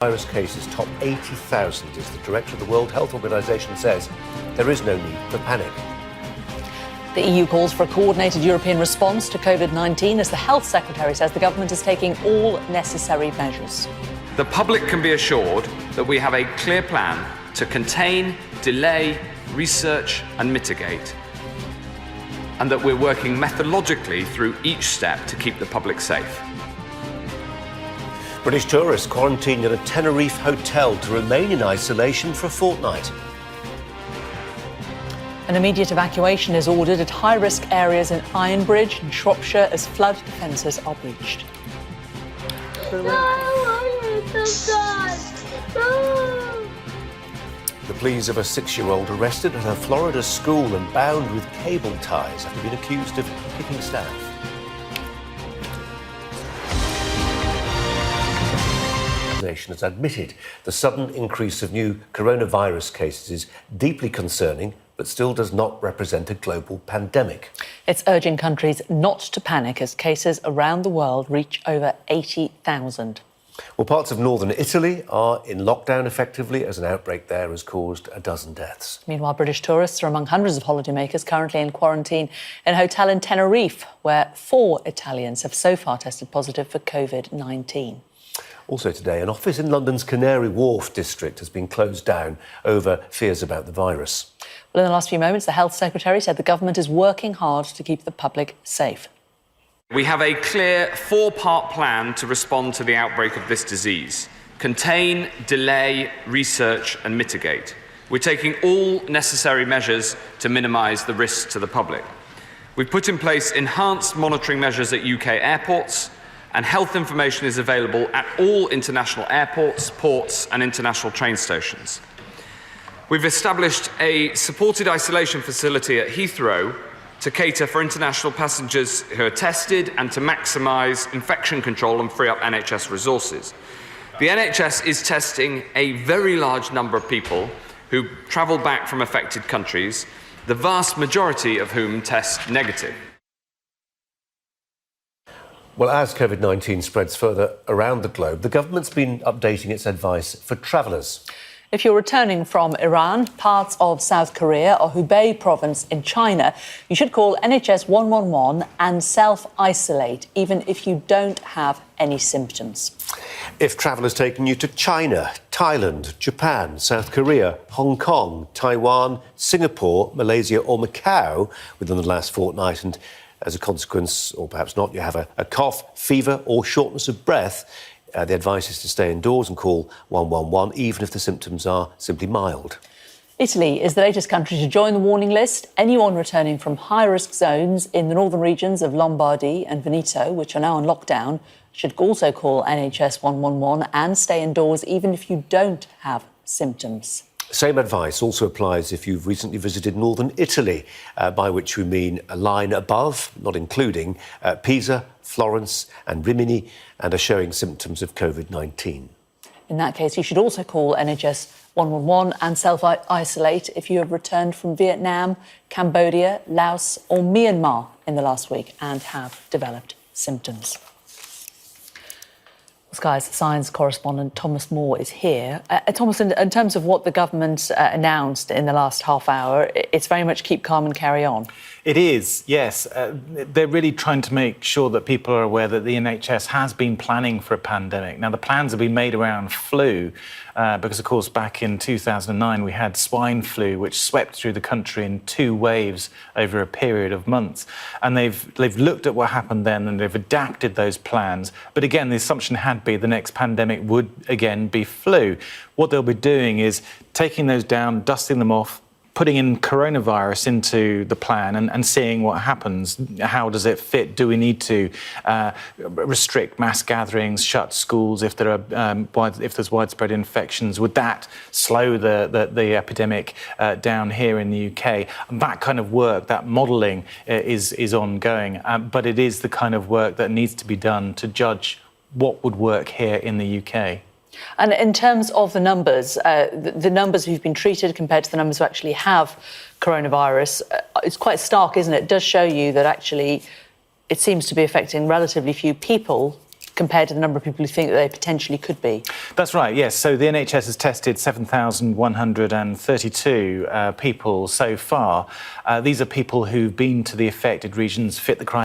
Virus cases top 80,000 as the director of the World Health Organization says there is no need for panic. The EU calls for a coordinated European response to COVID-19 as the Health Secretary says the government is taking all necessary measures. The public can be assured that we have a clear plan to contain, delay, research and mitigate, and that we're working methodologically through each step to keep the public safe. British tourists quarantined in a Tenerife hotel to remain in isolation for a fortnight. An immediate evacuation is ordered at high-risk areas in Ironbridge and Shropshire as flood defences are breached. The pleas of a 6-year-old arrested at her Florida school and bound with cable ties after being accused of kicking staff. The nation has admitted the sudden increase of new coronavirus cases is deeply concerning, but still does not represent a global pandemic. It's urging countries not to panic as cases around the world reach over 80,000. Well, parts of northern Italy are in lockdown effectively as an outbreak there has caused a dozen deaths. Meanwhile, British tourists are among hundreds of holidaymakers currently in quarantine in a hotel in Tenerife, where 4 Italians have so far tested positive for COVID-19. Also today, an office in London's Canary Wharf district has been closed down over fears about the virus. Well, in the last few moments, the Health Secretary said the government is working hard to keep the public safe. We have a clear 4-part plan to respond to the outbreak of this disease: contain, delay, research and mitigate. We're taking all necessary measures to minimise the risks to the public. We've put in place enhanced monitoring measures at UK airports, and health information is available at all international airports, ports and international train stations. We've established a supported isolation facility at Heathrow to cater for international passengers who are tested and to maximise infection control and free up NHS resources. The NHS is testing a very large number of people who travel back from affected countries, the vast majority of whom test negative. Well, as COVID-19 spreads further around the globe, the government's been updating its advice for travellers. If you're returning from Iran, parts of South Korea or Hubei province in China, you should call NHS 111 and self-isolate, even if you don't have any symptoms. If travellers taking you to China, Thailand, Japan, South Korea, Hong Kong, Taiwan, Singapore, Malaysia or Macau within the last fortnight, and as a consequence, or perhaps not, you have a cough, fever or shortness of breath, the advice is to stay indoors and call 111, even if the symptoms are simply mild. Italy is the latest country to join the warning list. Anyone returning from high-risk zones in the northern regions of Lombardy and Veneto, which are now on lockdown, should also call NHS 111 and stay indoors, even if you don't have symptoms. Same advice also applies if you've recently visited northern Italy, by which we mean a line above, not including, Pisa, Florence and Rimini, and are showing symptoms of COVID-19. In that case, you should also call NHS 111 and self-isolate if you have returned from Vietnam, Cambodia, Laos or Myanmar in the last week and have developed symptoms. Sky's science correspondent Thomas Moore is here. Thomas, in terms of what the government announced in the last half hour, it's very much keep calm and carry on. It is, yes. They're really trying to make sure that people are aware that the NHS has been planning for a pandemic. Now, the plans have been made around flu because, of course, back in 2009, we had swine flu, which swept through the country in 2 waves over a period of months. And they've looked at what happened then and they've adapted those plans. But again, the assumption had been the next pandemic would, again, be flu. What they'll be doing is taking those down, dusting them off, putting in coronavirus into the plan and seeing what happens. How does it fit? Do we need to restrict mass gatherings, shut schools if there are if there's widespread infections? Would that slow the epidemic down here in the UK? And that kind of work, that modelling is ongoing, but it is the kind of work that needs to be done to judge what would work here in the UK. And in terms of the numbers who've been treated compared to the numbers who actually have coronavirus, it's quite stark, isn't it? It does show you that actually it seems to be affecting relatively few people compared to the number of people who think that they potentially could be? That's right, yes. So the NHS has tested 7,132 people so far. These are people who've been to the affected regions, fit the criteria.